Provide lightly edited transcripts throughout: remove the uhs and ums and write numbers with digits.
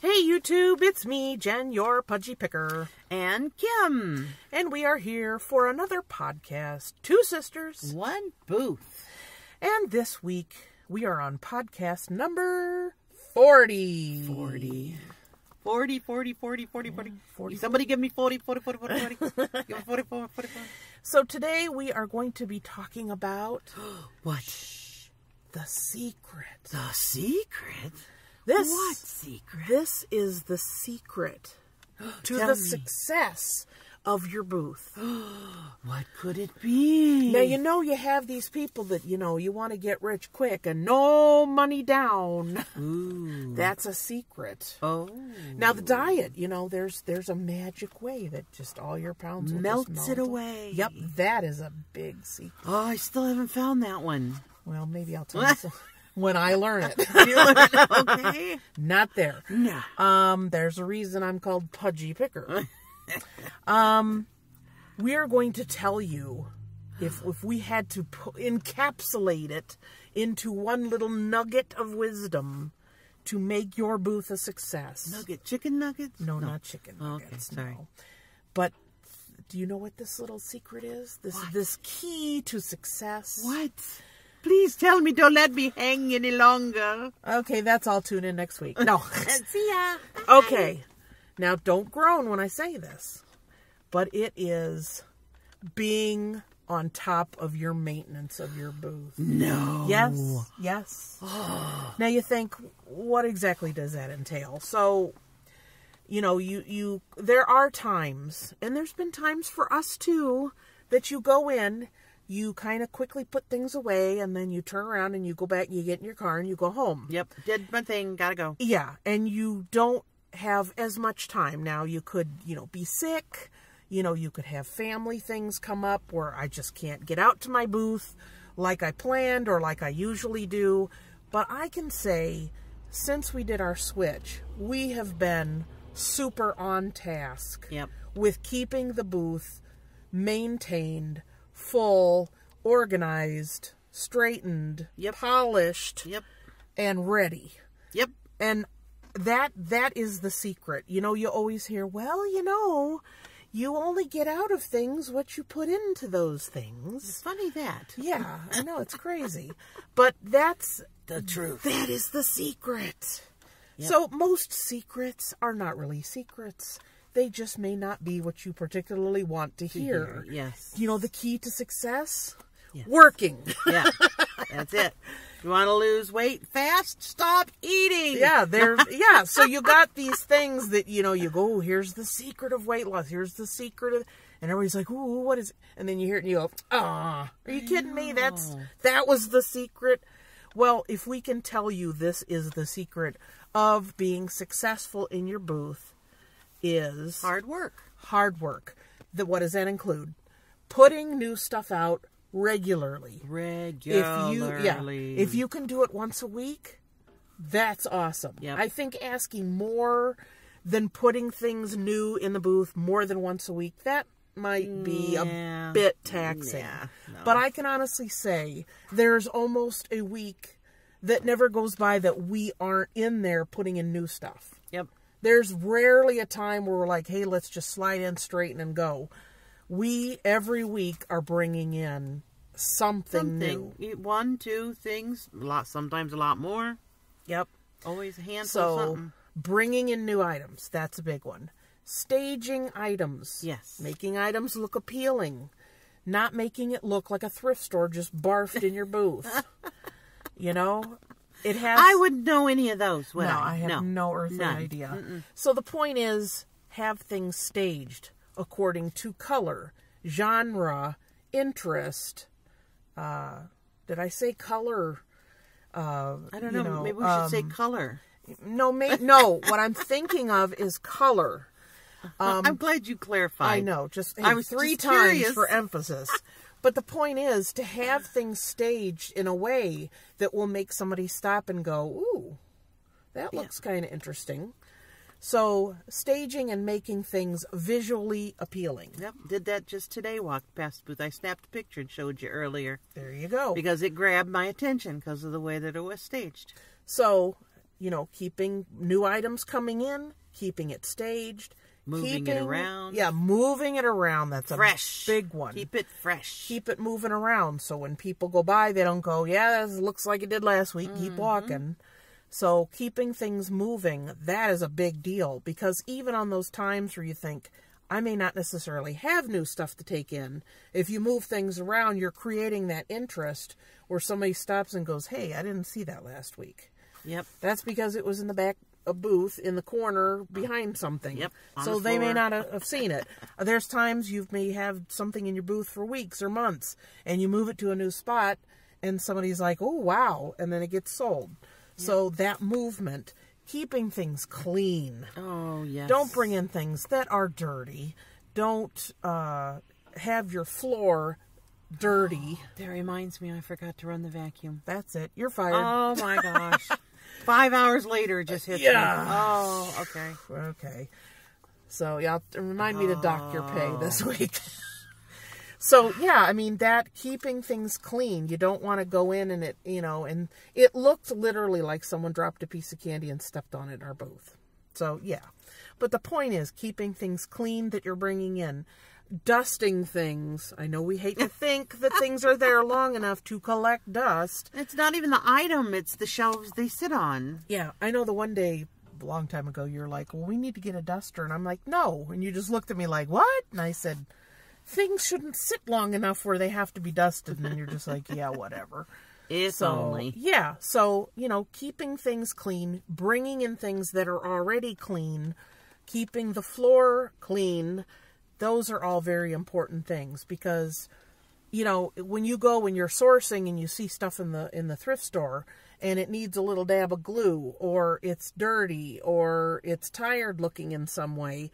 Hey YouTube, it's me, Jen, your Pudgy Picker. And Kim. And we are here for another podcast, Two Sisters. One booth. And this week, we are on podcast number 40. 40. Somebody give me 40. Give me 40. So today we are going to be talking about... What? The secret. The secret? What secret? This is the secret to the success of your booth. What could it be? Now, you have these people that, you want to get rich quick and no money down. Ooh. That's a secret. Oh. Now, the diet, there's a magic way that just all your pounds will melts just it melt. away. Yep, that is a big secret. Oh, I still haven't found that one. Well, maybe I'll tell you when I learn it. You learn it, okay? Not there. No. There's a reason I'm called Pudgy Picker. We are going to tell you, if we had to encapsulate it into one little nugget of wisdom to make your booth a success. Chicken nuggets? No, not chicken nuggets. Okay, sorry. No. But do you know what this little secret is? This key to success. What? Please tell me, don't let me hang any longer. Okay, that's all. Tune in next week. No. See ya. Okay. Now, don't groan when I say this, but it is being on top of your maintenance of your booth. No. Yes. Now you think, what exactly does that entail? So, there are times, and there's been times for us too, that you go in, you kind of quickly put things away, and then you turn around and you go back and you get in your car and you go home. Yep. Did my thing. Gotta go. Yeah. And you don't have as much time. Now you could, be sick. You could have family things come up where I just can't get out to my booth like I planned or like I usually do. But I can say, since we did our switch, we have been super on task with keeping the booth maintained, full, organized, straightened, polished, and ready. Yep. And that is the secret. You always hear, well, you only get out of things what you put into those things. It's funny that. Yeah, I know, it's crazy. But that's the truth. That is the secret. Yep. So most secrets are not really secrets. They just may not be what you particularly want to hear. Yes. The key to success? Yes. Working. Yeah, that's it. If you want to lose weight fast, stop eating. Yeah, so you got these things that, you go, oh, here's the secret of weight loss. Here's the secret of, and everybody's like, ooh, what is it? And then you hear it and you go, are you kidding me? That was the secret. Well, if we can tell you this is the secret of being successful in your booth is... Hard work. What does that include? Putting new stuff out regularly. If you can do it once a week, that's awesome. Yep. I think asking more than putting things new in the booth more than once a week, that might be a bit taxing. Yeah, no. But I can honestly say there's almost a week that never goes by that we aren't in there putting in new stuff. Yep. There's rarely a time where we're like, hey, let's just slide in, straighten, and go. We, every week, are bringing in something new. 1, 2 things, sometimes a lot more. Yep. Always a handful of something. Bringing in new items, that's a big one. Staging items. Yes. Making items look appealing. Not making it look like a thrift store just barfed in your booth. It has... I wouldn't know any of those, would I? I have no earthly idea. So the point is, have things staged according to color, genre, interest. Did I say color? I don't know. Maybe we should say color. No, what I'm thinking of is color. I'm glad you clarified. I know. I was 3 just times curious. for emphasis. But the point is to have things staged in a way that will make somebody stop and go, ooh, that looks kind of interesting. So staging and making things visually appealing. Yep, did that just today. Walked past the booth. I snapped a picture and showed you earlier. There you go. Because it grabbed my attention because of the way that it was staged. So keeping new items coming in, keeping it staged. Moving it around. Yeah, moving it around. That's fresh. A big one. Keep it fresh. Keep it moving around. So when people go by, they don't go, yeah, this looks like it did last week. Keep walking. So keeping things moving, that is a big deal. Because even on those times where you think, I may not necessarily have new stuff to take in, if you move things around, you're creating that interest where somebody stops and goes, hey, I didn't see that last week. Yep. That's because it was in the back a booth in the corner behind something. Yep. So they may not have seen it. There's times you may have something in your booth for weeks or months, and you move it to a new spot, and somebody's like, oh, wow, and then it gets sold. Yep. So that movement, keeping things clean. Oh, yes. Don't bring in things that are dirty. Don't have your floor dirty. That reminds me, I forgot to run the vacuum. That's it. You're fired. Oh, my gosh. 5 hours later, it just hit me. Oh, okay. Okay. So, yeah, remind me to dock your pay this week. So, yeah, I mean, that keeping things clean. You don't want to go in and and it looked literally like someone dropped a piece of candy and stepped on it in our booth. So, yeah. But the point is keeping things clean that you're bringing in. Dusting things. I know we hate to think that things are there long enough to collect dust. It's not even the item, it's the shelves they sit on. Yeah, I know the one day, a long time ago, you're like, well, we need to get a duster. And I'm like, no. And you just looked at me like, what? And I said, things shouldn't sit long enough where they have to be dusted. And you're just like, yeah, whatever. If only. Yeah, so, keeping things clean, bringing in things that are already clean, keeping the floor clean. Those are all very important things because, when you're sourcing and you see stuff in the thrift store and it needs a little dab of glue or it's dirty or it's tired looking in some way,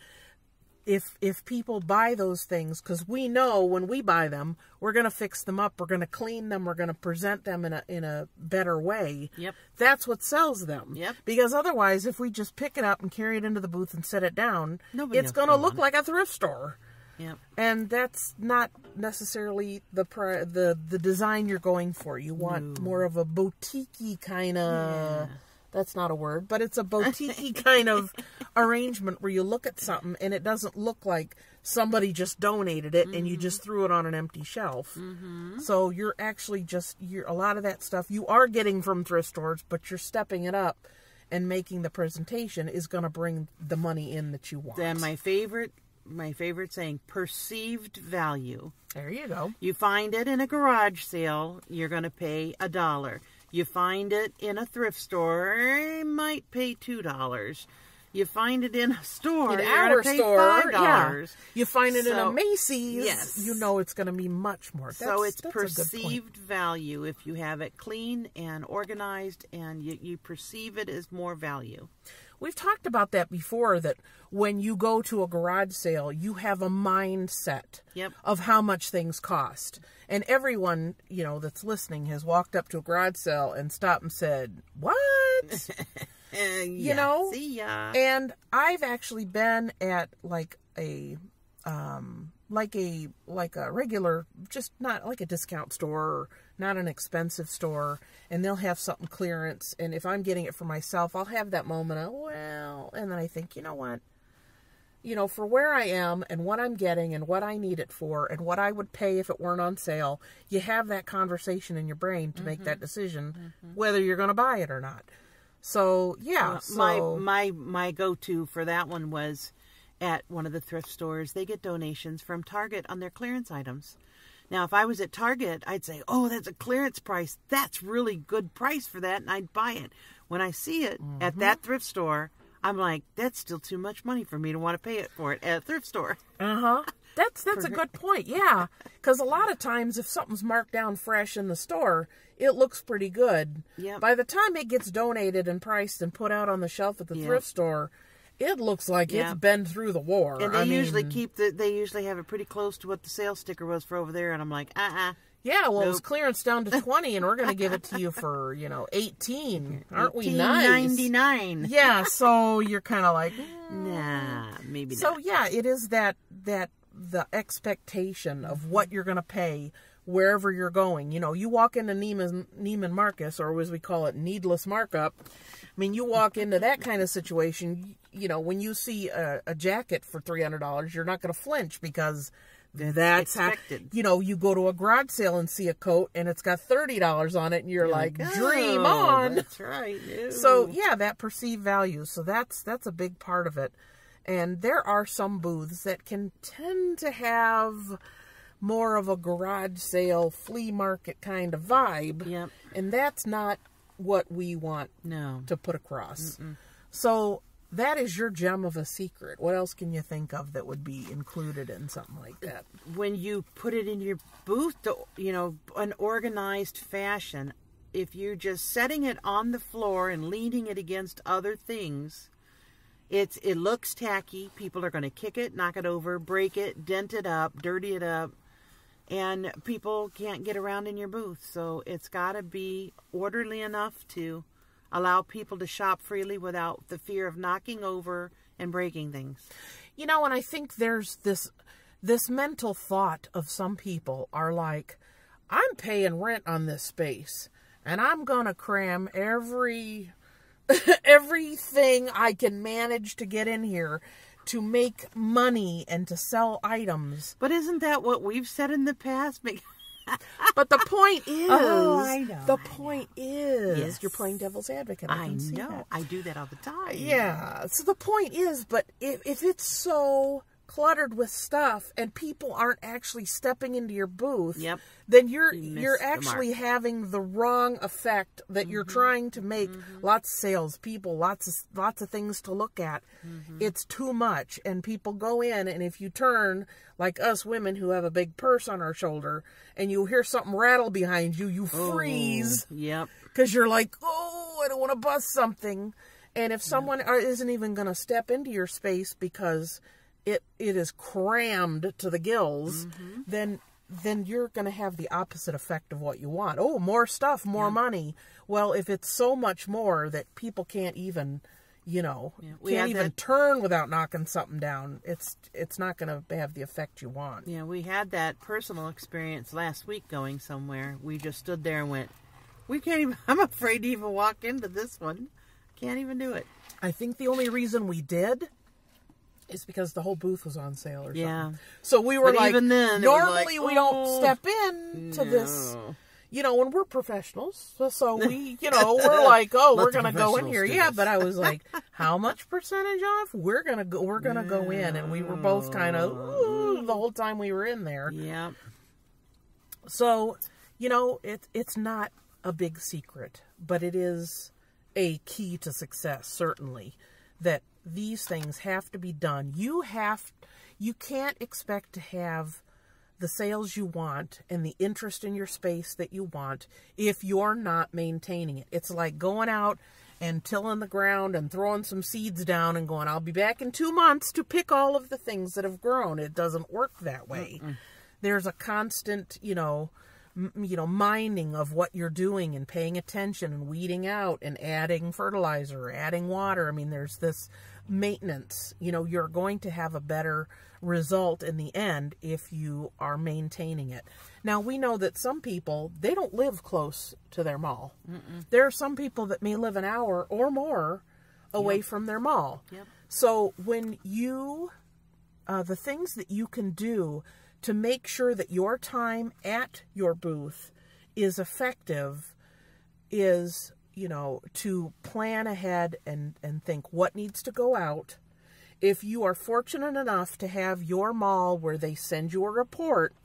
if people buy those things, because we know when we buy them, we're going to fix them up, we're going to clean them, we're going to present them in a better way. Yep. That's what sells them. Yep. Because otherwise, if we just pick it up and carry it into the booth and set it down, it's going to look like a thrift store. Yep. And that's not necessarily the design you're going for. You want more of a boutique-y kind of... Yeah. That's not a word, but it's a boutique-y kind of arrangement where you look at something and it doesn't look like somebody just donated it and you just threw it on an empty shelf. So you're actually a lot of that stuff you are getting from thrift stores, but you're stepping it up and making the presentation is going to bring the money in that you want. Then my favorite saying, perceived value. There you go. You find it in a garage sale, you're going to pay $1. You find it in a thrift store, you might pay $2. You find it in a store, you're going to pay $5. Yeah. You find it in a Macy's, yes. You know it's going to be much more. So it's perceived value. If you have it clean and organized and you perceive it as more value. We've talked about that before, that when you go to a garage sale, you have a mindset of how much things cost. And everyone, that's listening has walked up to a garage sale and stopped and said, what? See ya. And I've actually been at like a regular, just not like a discount store or not an expensive store, and they'll have something clearance, and if I'm getting it for myself, I'll have that moment of, well, and then I think, you know what, for where I am and what I'm getting and what I need it for and what I would pay if it weren't on sale, you have that conversation in your brain to make that decision whether you're going to buy it or not. So, yeah. My go-to for that one was at one of the thrift stores. They get donations from Target on their clearance items. Now, if I was at Target, I'd say, oh, that's a clearance price. That's really good price for that, and I'd buy it. When I see it at that thrift store, I'm like, that's still too much money for me to want to pay it for it at a thrift store. That's a good point, yeah. Because a lot of times, if something's marked down fresh in the store, it looks pretty good. Yep. By the time it gets donated and priced and put out on the shelf at the thrift store, it looks like it's been through the war. And they usually have it pretty close to what the sales sticker was for over there, and I'm like, Yeah, well, it was clearance down to 20, and we're going to give it to you for, 18. Aren't we nice? $18.99. Yeah, so you're kind of like, nah, maybe not. So, yeah, it is that the expectation of what you're going to pay wherever you're going. You know, you walk into Neiman Marcus, or as we call it, needless markup. I mean, you walk into that kind of situation, you know, when you see a jacket for $300, you're not going to flinch because that's expected. how, you know, you go to a garage sale and see a coat and it's got $30 on it and you're like, dream on. That's right. Ew. So yeah, that perceived value. So that's a big part of it. And there are some booths that can tend to have more of a garage sale, flea market kind of vibe. Yep. And that's not what we want to put across. So that is your gem of a secret. What else can you think of that would be included in something like that? When you put it in your booth, you know, an organized fashion, if you're just setting it on the floor and leaning it against other things, it looks tacky. People are going to kick it, knock it over, break it, dent it up, dirty it up, and people can't get around in your booth. So it's got to be orderly enough to allow people to shop freely without the fear of knocking over and breaking things. You know, and I think there's this mental thought of some people are like, I'm paying rent on this space, and I'm going to cram everything I can manage to get in here to make money and to sell items. But isn't that what we've said in the past? But the point is, I know. The point is, yes. You're playing devil's advocate. I can see know. that. I do that all the time. Yeah. So the point is, but if it's so cluttered with stuff and people aren't actually stepping into your booth, then you're actually having the wrong effect that you're trying to make. Lots of salespeople, lots of things to look at. It's too much, and people go in, and if you turn like us women who have a big purse on our shoulder and you hear something rattle behind you, you freeze. Because you're like, oh, I don't want to bust something. And if someone isn't even going to step into your space because it is crammed to the gills, then you're going to have the opposite effect of what you want. Oh, more stuff, more money. Well, if it's so much more that people can't even, you know, can't even turn without knocking something down, it's not going to have the effect you want. Yeah, we had that personal experience last week going somewhere. We just stood there and went, we can't even, I'm afraid to even walk into this one. Can't even do it. I think the only reason we did is because the whole booth was on sale or something. So we were like, even then, normally we don't step in to this, you know, when we're professionals. So we, you know, we're like, oh, we're going to go in here. Yeah, but I was like, how much percentage off? We're going to go in. And we were both kind of, ooh, the whole time we were in there. Yeah. So, you know, it's not a big secret, but it is a key to success, certainly, that these things have to be done. You can't expect to have the sales you want and the interest in your space that you want if you're not maintaining it. It's like going out and tilling the ground and throwing some seeds down and going, I'll be back in 2 months to pick all of the things that have grown. It doesn't work that way. There's a constant, minding of what you're doing and paying attention and weeding out and adding fertilizer, adding water. I mean, there's this maintenance. You're going to have a better result in the end if you are maintaining it. Now, we know that some people, they don't live close to their mall. There are some people that may live an hour or more away from their mall. So when you, the things that you can do to make sure that your time at your booth is effective is, to plan ahead and think what needs to go out. If you are fortunate enough to have your mall where they send you a report,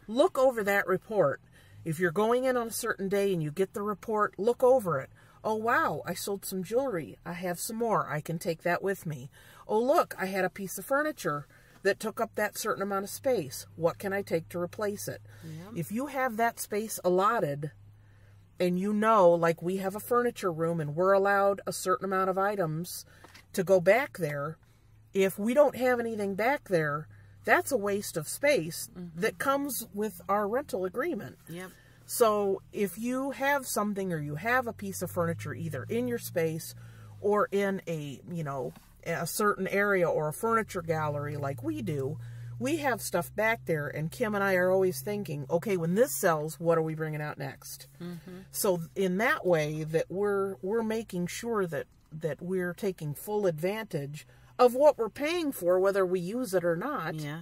look over that report. If you're going in on a certain day and you get the report, look over it. Oh, wow, I sold some jewelry. I have some more. I can take that with me. Oh, look, I had a piece of furniture that took up that certain amount of space. What can I take to replace it? If you have that space allotted, and like we have a furniture room and we're allowed a certain amount of items to go back there, if we don't have anything back there, that's a waste of space that comes with our rental agreement. So if you have something or you have a piece of furniture either in your space or in a certain area or a furniture gallery like we do, we have stuff back there, and Kim and I are always thinking, okay, when this sells, what are we bringing out next? So in that way, that we're making sure that we're taking full advantage of what we're paying for, whether we use it or not. Yeah.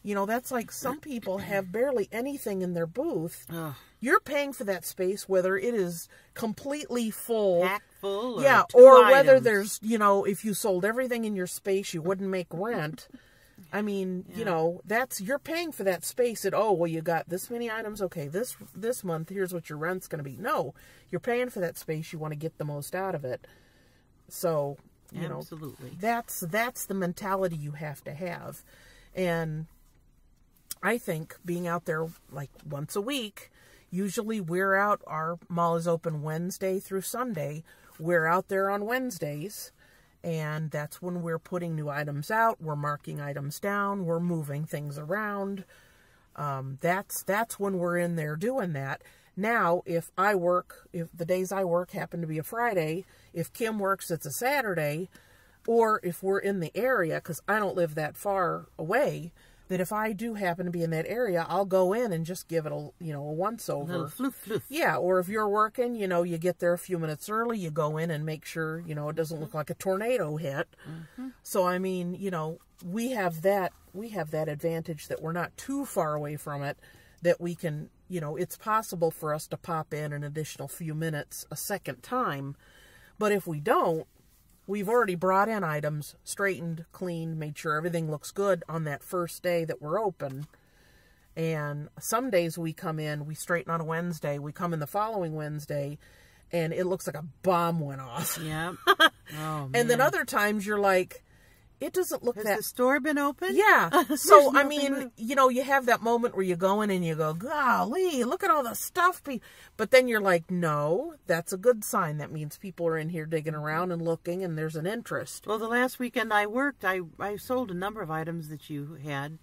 You know, that's like some people have barely anything in their booth. Ugh. You're paying for that space, whether it is completely full. Packed full. Or Yeah, two or whether items. there's, you know, if you sold everything in your space, you wouldn't make rent. I mean, you know, you're paying for that space at, oh, well, you got this many items. Okay, this month, here's what your rent's going to be. No, you're paying for that space. You want to get the most out of it. So, you Absolutely. know, that's the mentality you have to have. And I think being out there like once a week, usually we're out, our mall is open Wednesday through Sunday. We're out there on Wednesdays, and that's when we're putting new items out. We're marking items down. We're moving things around. That's when we're in there doing that. Now, if the days I work happen to be a Friday, if Kim works, it's a Saturday, or if we're in the area, because I don't live that far away, that if I do happen to be in that area, I'll go in and just give it a once over. Little floof, floof. Yeah, or if you're working, you get there a few minutes early, you go in and make sure, it doesn't look like a tornado hit. So, I mean, we have that advantage that we're not too far away from it, that we can, it's possible for us to pop in an additional few minutes a second time. But if we don't, we've already brought in items, straightened, cleaned, made sure everything looks good on that first day that we're open. And some days we come in, we straighten on a Wednesday, we come in the following Wednesday, and it looks like a bomb went off. Yeah. Oh, man. And then other times you're like, it doesn't look Has that... the store been open? Yeah. So, I nothing mean, you have that moment where you go in and you go, golly, look at all the stuff. But then you're like, no, that's a good sign. That means people are in here digging around and looking, and there's an interest. Well, the last weekend I worked, I sold a number of items that you had.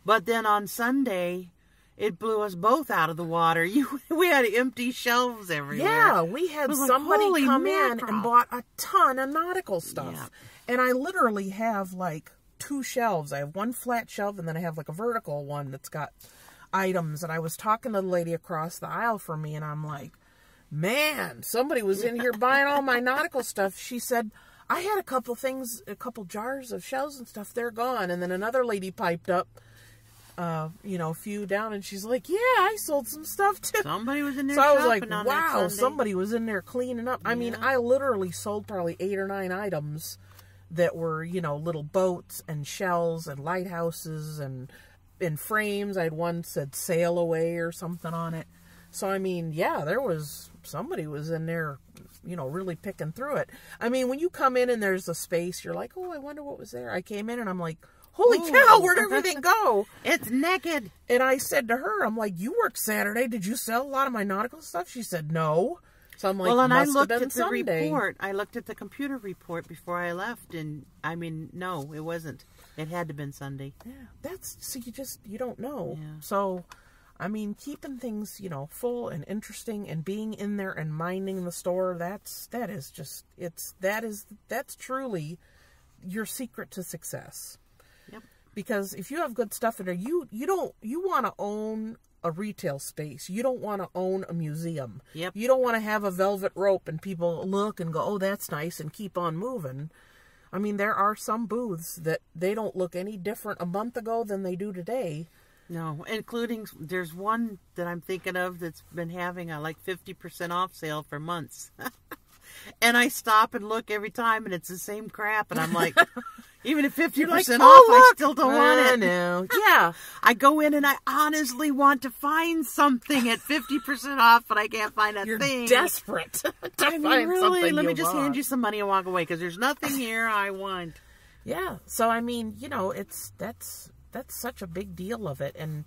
But then on Sunday, it blew us both out of the water. We had empty shelves everywhere. Yeah, we had somebody holy come in mackerel. and bought a ton of nautical stuff. Yeah. And I literally have like 2 shelves. I have one flat shelf, and then I have like a vertical one that's got items. And I was talking to the lady across the aisle from me, and I'm like, man, somebody was in here buying all my nautical stuff. She said, I had a couple jars of shells and stuff. They're gone. And then another lady piped up, a few down, and she's like, yeah, I sold some stuff too. Somebody was in there So I was like, shopping on wow, that Sunday. somebody was in there cleaning up. I mean, I literally sold probably 8 or 9 items that were, little boats and shells and lighthouses and in frames. I had one said sail away or something on it. So, I mean, yeah, somebody was in there, really picking through it. I mean, when you come in and there's a space, you're like, oh, I wonder what was there. I came in and I'm like, holy cow, where'd everything go? It's naked. And I said to her, I'm like, you worked Saturday. Did you sell a lot of my nautical stuff? She said, no. So I'm like, Well, and I must have looked been at the Sunday. report. I looked at the computer report before I left, and I mean, no, it wasn't. It had to have been Sunday. Yeah, you don't know. Yeah. So, I mean, keeping things, full and interesting and being in there and minding the store, that's truly your secret to success. Yep. Because if you have good stuff in there, you want to own a retail space. You don't want to own a museum. Yep. You don't want to have a velvet rope and people look and go, oh, that's nice, and keep on moving. I mean, there are some booths that they don't look any different a month ago than they do today. No, including, there's one that I'm thinking of that's been having a 50% off sale for months. And I stop and look every time, and it's the same crap. And I'm like, even at 50% off, I still don't want it. No. Yeah. I go in and I honestly want to find something at 50% off, but I can't find a You're thing. desperate to I mean, find really, something let me you just want. hand you some money and walk away, because there's nothing here I want. Yeah. So, I mean, that's such a big deal of it. And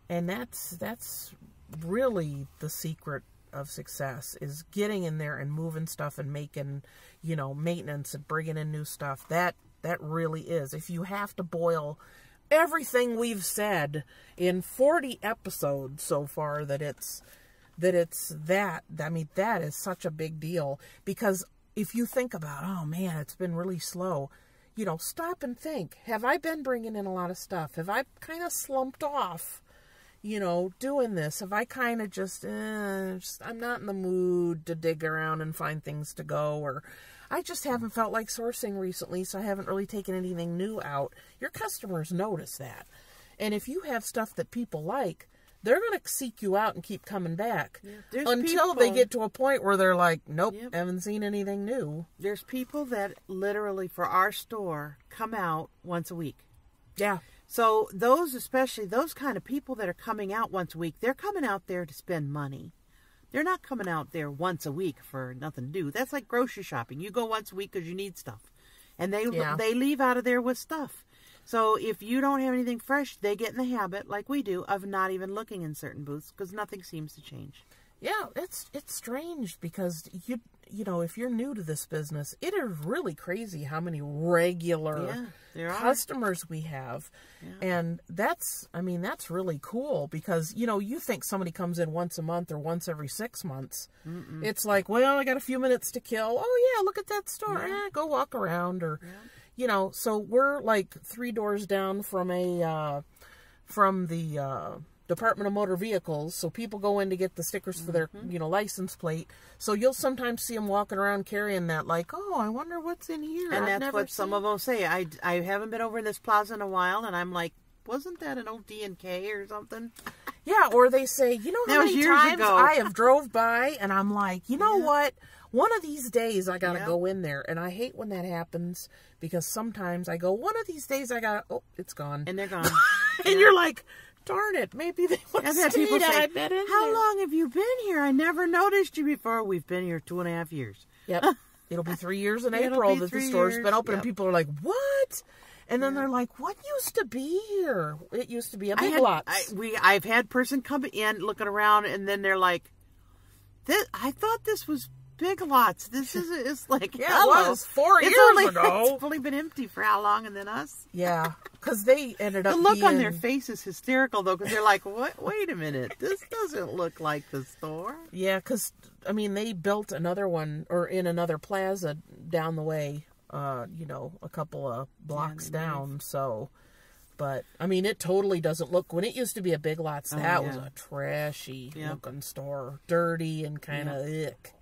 that's really the secret of success, is getting in there and moving stuff and making, maintenance and bringing in new stuff. That really is. If you have to boil everything we've said in 40 episodes so far, that I mean, that is such a big deal. Because if you think about, oh man, it's been really slow. you know, stop and think. Have I been bringing in a lot of stuff? Have I kind of slumped off, you know, doing this? Have I kind of just, I'm not in the mood to dig around and find things to go, or I just haven't felt like sourcing recently, so I haven't really taken anything new out. Your customers notice that. And if you have stuff that people like, they're going to seek you out and keep coming back until they get to a point where they're like, nope, haven't seen anything new. There's people that literally for our store come out once a week. Yeah. So those, especially those kind of people that are coming out once a week, they're coming out there to spend money. They're not coming out there once a week for nothing to do. That's like grocery shopping. You go once a week because you need stuff. And they leave out of there with stuff. So if you don't have anything fresh, they get in the habit, like we do, of not even looking in certain booths because nothing seems to change. Yeah, it's strange because you know, if you're new to this business, it is really crazy how many regular customers we have. Yeah. And that's really cool because, you know, you think somebody comes in once a month or once every 6 months. It's like, well, I got a few minutes to kill. Oh yeah, look at that store. Go walk around or you know, so we're like 3 doors down from the Department of Motor Vehicles, so people go in to get the stickers for their, you know, license plate. So you'll sometimes see them walking around carrying that, like, oh, I wonder what's in here. And that's what some of them say. I haven't been over in this plaza in a while, and I'm like, wasn't that an old D&K or something? Yeah, or they say, you know how many times I have drove by, and I'm like, you know what? One of these days I gotta go in there, and I hate when that happens because sometimes I go, one of these days I gotta, oh, it's gone. And they're gone. And you're like, darn it, maybe they would have stayed. People say, how long have you been here? I never noticed you before. We've been here 2.5 years. Yep. It'll be 3 years in April that the store's been open, and people are like, what? And then they're like, what used to be here? It used to be a Big Lots. I've had person come in looking around, and then they're like, I thought this was Big Lots. This is, it's like, it was 4 years ago. It's only been empty for how long, and then us? Yeah, because they ended up The look on their face is hysterical, though, because they're like, what? Wait a minute. This doesn't look like the store. Yeah, because, I mean, they built another one, or in another plaza down the way, you know, a couple of blocks down, so... But, I mean, it totally doesn't look... When it used to be a Big Lots, that was a trashy-looking store. Dirty and kind of ick.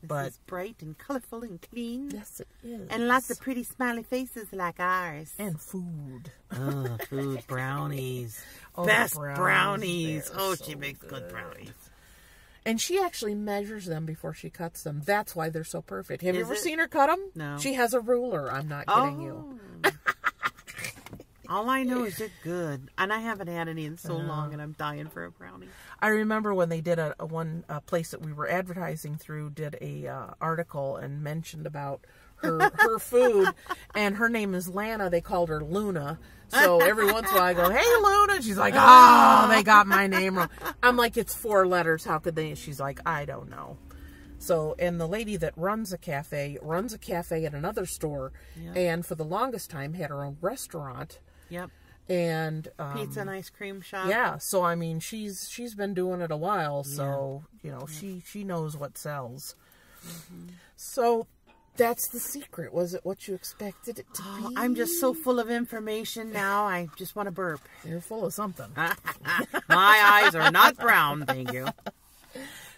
But it's bright and colorful and clean. Yes, it is. And lots of pretty smiley faces like ours. And food. Oh, food. Brownies. Best brownies. Oh, she makes good brownies. And she actually measures them before she cuts them. That's why they're so perfect. Have you ever seen her cut them? No. She has a ruler. I'm not kidding you. All I know is they're good. And I haven't had any in so long, and I'm dying for a brownie. I remember when they did one place that we were advertising through did a article and mentioned about her food, and her name is Lana. They called her Luna. So every once in a while I go, hey, Luna. She's like, oh, they got my name wrong. I'm like, it's 4 letters. How could they? She's like, I don't know. So, and the lady that runs a cafe at another store, and for the longest time had her own restaurant. Yep. And pizza and ice cream shop. Yeah, so I mean she's been doing it a while, so you know, she knows what sells. So that's the secret. Was it what you expected it to be? I'm just so full of information now. I just want to burp. You're full of something. My eyes are not brown, thank you.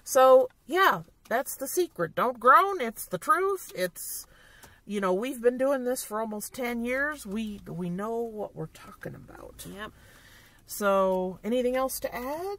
So yeah, that's the secret. Don't groan. It's the truth. It's, you know, we've been doing this for almost 10 years. We know what we're talking about. Yep. So, anything else to add?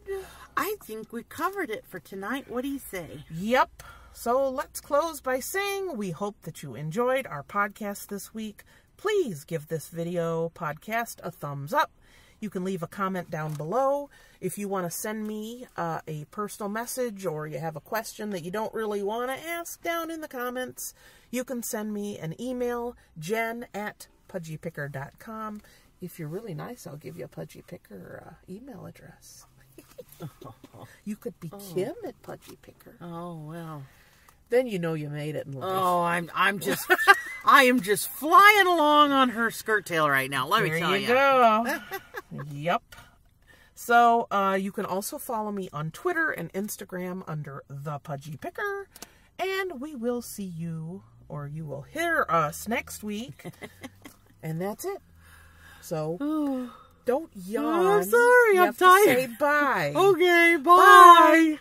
I think we covered it for tonight. What do you say? Yep. So, let's close by saying we hope that you enjoyed our podcast this week. Please give this podcast a thumbs up. You can leave a comment down below. If you want to send me a personal message, or you have a question that you don't really want to ask down in the comments, you can send me an email, jen@pudgypicker.com. If you're really nice, I'll give you a Pudgy Picker email address. You could be Kim at Pudgy Picker. Oh, well. Then you know you made it in life. Oh, I am just flying along on her skirt tail right now. Let me tell you. There you go. Yep. So, you can also follow me on Twitter and Instagram under The Pudgy Picker. And we will see you, or you will hear us next week And that's it. So don't yawn. I'm sorry, You I'm have to tired. say bye. Okay, bye.